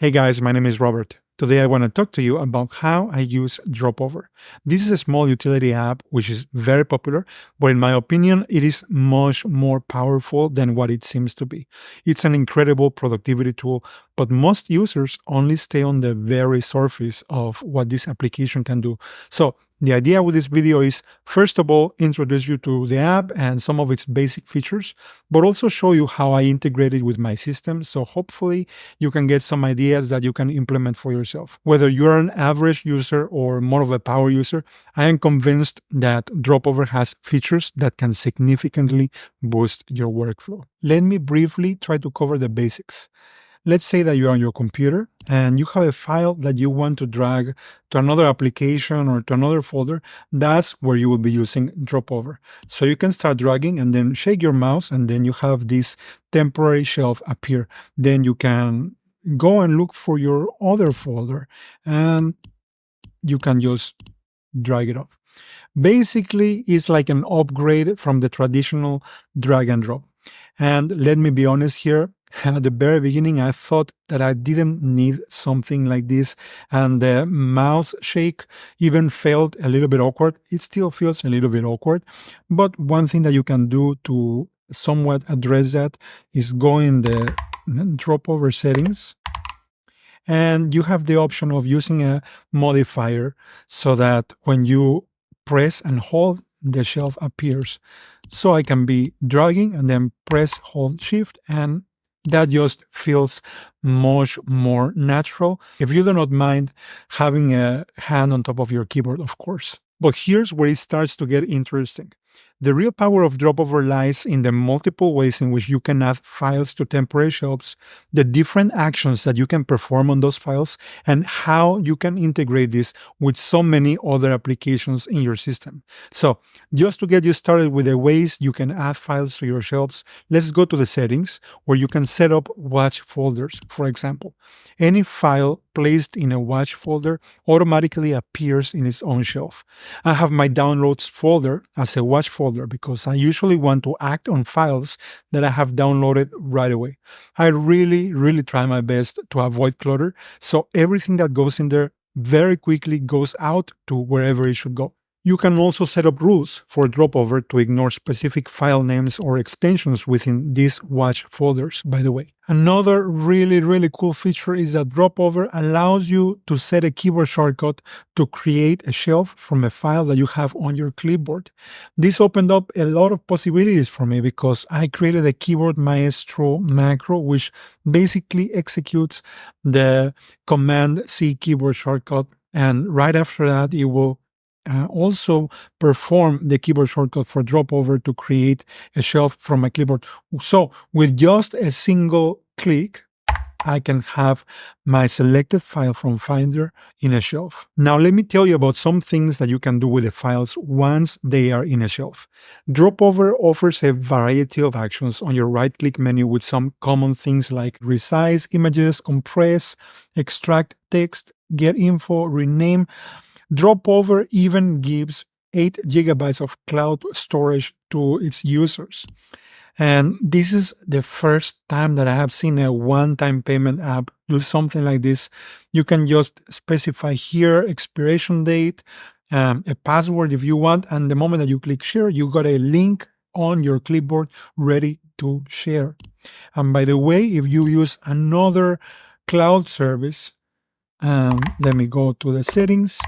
Hey guys, my name is Robert. Today I want to talk to you about how I use Dropover. This is a small utility app which is very popular, but in my opinion, it is much more powerful than what it seems to be. It's an incredible productivity tool, but most users only stay on the very surface of what this application can do. So the idea with this video is, first of all, introduce you to the app and some of its basic features, but also show you how I integrate it with my system. So hopefully you can get some ideas that you can implement for yourself. Whether you're an average user or more of a power user, I am convinced that Dropover has features that can significantly boost your workflow. Let me briefly try to cover the basics. Let's say that you're on your computer and you have a file that you want to drag to another application or to another folder. That's where you will be using Dropover. So you can start dragging and then shake your mouse, and then you have this temporary shelf appear. Then you can go and look for your other folder and you can just drag it off. Basically, it's like an upgrade from the traditional drag and drop. And let me be honest here, at the very beginning, I thought that I didn't need something like this, and the mouse shake even felt a little bit awkward. It still feels a little bit awkward, but one thing that you can do to somewhat address that is go in the Dropover settings, and you have the option of using a modifier so that when you press and hold, the shelf appears. So I can be dragging and then press, hold, shift, and that just feels much more natural. If you do not mind having a hand on top of your keyboard, of course. But here's where it starts to get interesting. The real power of Dropover lies in the multiple ways in which you can add files to temporary shelves, the different actions that you can perform on those files, and how you can integrate this with so many other applications in your system. So, just to get you started with the ways you can add files to your shelves, let's go to the settings where you can set up watch folders, for example. Any file placed in a watch folder automatically appears in its own shelf. I have my downloads folder as a watch folder because I usually want to act on files that I have downloaded right away. I really try my best to avoid clutter, so everything that goes in there very quickly goes out to wherever it should go. You can also set up rules for Dropover to ignore specific file names or extensions within these watch folders, by the way. Another really cool feature is that Dropover allows you to set a keyboard shortcut to create a shelf from a file that you have on your clipboard. This opened up a lot of possibilities for me because I created a Keyboard Maestro macro, which basically executes the Command C keyboard shortcut, and right after that it will also perform the keyboard shortcut for Dropover to create a shelf from my clipboard. So with just a single click, I can have my selected file from Finder in a shelf. Now let me tell you about some things that you can do with the files once they are in a shelf. Dropover offers a variety of actions on your right-click menu with some common things like resize images, compress, extract text, get info, rename. Dropover even gives 8 gigabytes of cloud storage to its users. And this is the first time that I have seen a one-time payment app do something like this. You can just specify here expiration date, a password if you want, and the moment that you click share, you got a link on your clipboard ready to share. And by the way, if you use another cloud service, let me go to the settings.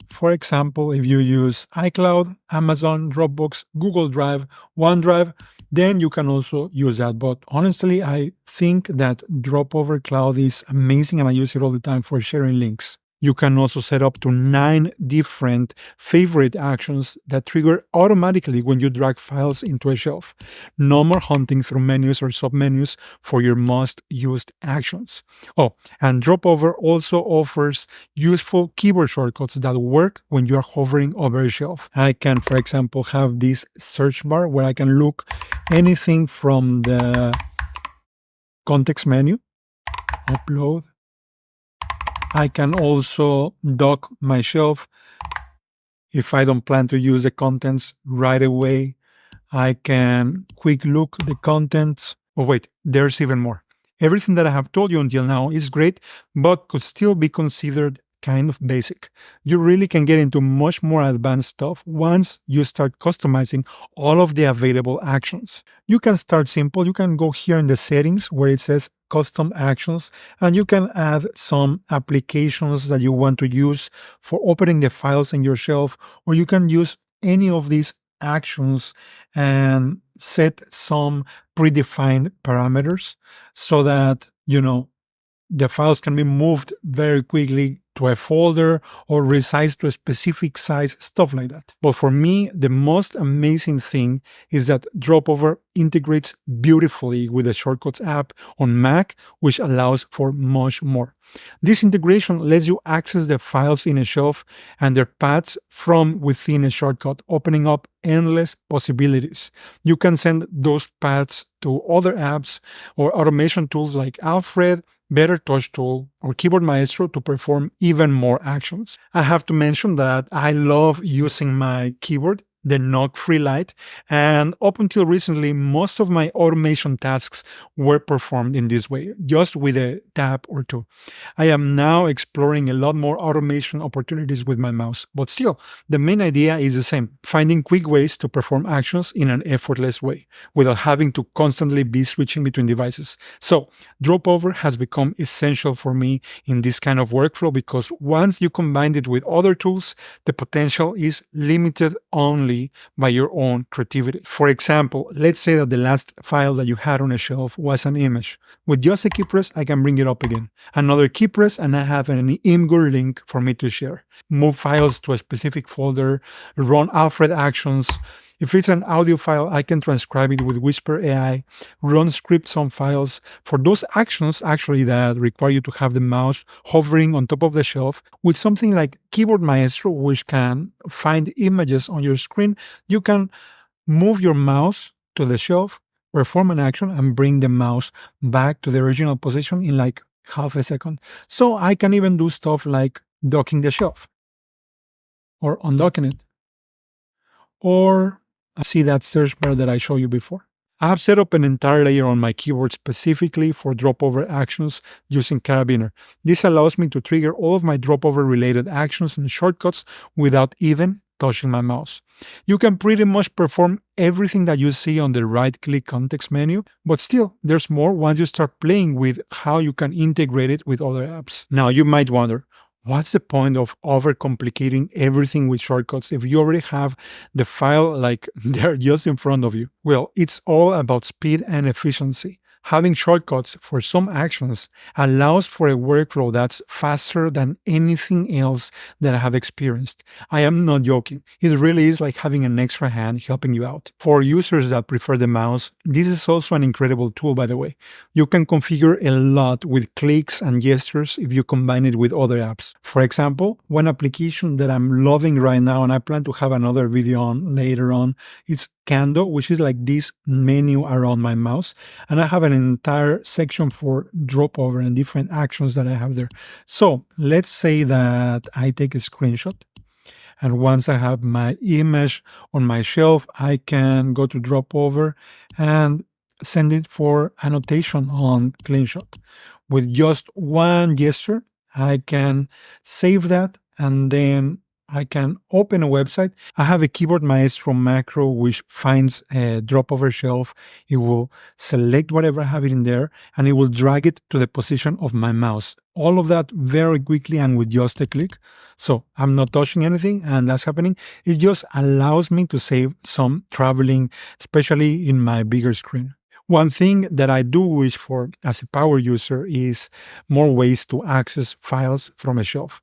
For example, if you use iCloud, Amazon, Dropbox, Google Drive, OneDrive, then you can also use that. But honestly, I think that Dropover Cloud is amazing and I use it all the time for sharing links. You can also set up to 9 different favorite actions that trigger automatically when you drag files into a shelf. No more hunting through menus or submenus for your most used actions. Oh, and Dropover also offers useful keyboard shortcuts that work when you are hovering over a shelf. I can, for example, have this search bar where I can look anything from the context menu, upload. I can also dock my shelf if I don't plan to use the contents right away. I can quick look the contents. Oh wait, there's even more. Everything that I have told you until now is great, but could still be considered kind of basic. You really can get into much more advanced stuff once you start customizing all of the available actions. You can start simple. You can go here in the settings where it says custom actions, and you can add some applications that you want to use for opening the files in your shelf, or you can use any of these actions and set some predefined parameters so that, the files can be moved very quickly to a folder or resized to a specific size, stuff like that. But for me, the most amazing thing is that Dropover integrates beautifully with the Shortcuts app on Mac, which allows for much more. This integration lets you access the files in a shelf and their paths from within a shortcut, opening up endless possibilities. You can send those paths to other apps or automation tools like Alfred, Better Touch Tool, or Keyboard Maestro to perform even more actions. I have to mention that I love using my keyboard, the Nocfree Lite, and up until recently, most of my automation tasks were performed in this way, just with a tap or two. I am now exploring a lot more automation opportunities with my mouse, but still, the main idea is the same, finding quick ways to perform actions in an effortless way, without having to constantly be switching between devices. So, Dropover has become essential for me in this kind of workflow because once you combine it with other tools, the potential is limited only by your own creativity. For example, let's say that the last file that you had on a shelf was an image. With just a key press, I can bring it up again. Another key press, and I have an Imgur link for me to share. Move files to a specific folder, run Alfred actions. If it's an audio file, I can transcribe it with Whisper AI, run scripts on files. For those actions, actually, that require you to have the mouse hovering on top of the shelf, with something like Keyboard Maestro, which can find images on your screen, you can move your mouse to the shelf, perform an action, and bring the mouse back to the original position in like half a second. So I can even do stuff like docking the shelf or undocking it, or see that search bar that I showed you before. I have set up an entire layer on my keyboard specifically for dropover actions using Karabiner. This allows me to trigger all of my dropover related actions and shortcuts without even touching my mouse. You can pretty much perform everything that you see on the right-click context menu, but still, there's more once you start playing with how you can integrate it with other apps. Now, you might wonder, what's the point of overcomplicating everything with shortcuts if you already have the file like they're just in front of you? Well, it's all about speed and efficiency. Having shortcuts for some actions allows for a workflow that's faster than anything else that I have experienced. I am not joking. It really is like having an extra hand helping you out. For users that prefer the mouse, this is also an incredible tool, by the way. You can configure a lot with clicks and gestures if you combine it with other apps. For example, one application that I'm loving right now, and I plan to have another video on later on, is Kando, which is like this menu around my mouse. And I have an entire section for Dropover and different actions that I have there. So let's say that I take a screenshot. And once I have my image on my shelf, I can go to Dropover and send it for annotation on CleanShot. With just one gesture, I can save that and then I can open a website. I have a Keyboard Maestro macro which finds a dropover shelf. It will select whatever I have it in there and it will drag it to the position of my mouse. All of that very quickly and with just a click. So I'm not touching anything and that's happening. It just allows me to save some traveling, especially in my bigger screen. One thing that I do wish for as a power user is more ways to access files from a shelf.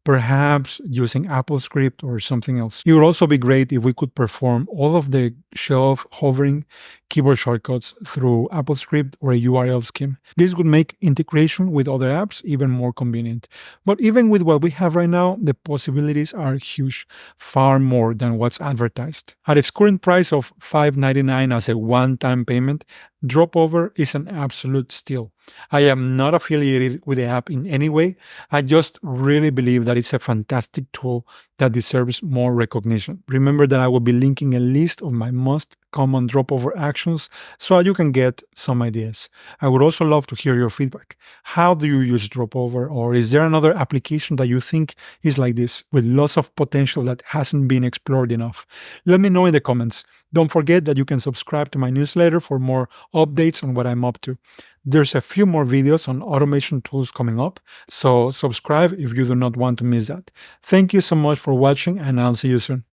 Perhaps using AppleScript or something else. It would also be great if we could perform all of the shelf hovering keyboard shortcuts through AppleScript or a URL scheme. This would make integration with other apps even more convenient. But even with what we have right now, the possibilities are huge, far more than what's advertised. At its current price of $5.99 as a one-time payment, Dropover is an absolute steal. I am not affiliated with the app in any way. I just really believe that it's a fantastic tool that deserves more recognition. Remember that I will be linking a list of my most common dropover actions so you can get some ideas. I would also love to hear your feedback. How do you use dropover? Or is there another application that you think is like this with lots of potential that hasn't been explored enough? Let me know in the comments. Don't forget that you can subscribe to my newsletter for more updates on what I'm up to. There's a few more videos on automation tools coming up, so subscribe if you do not want to miss that. Thank you so much for watching, and I'll see you soon.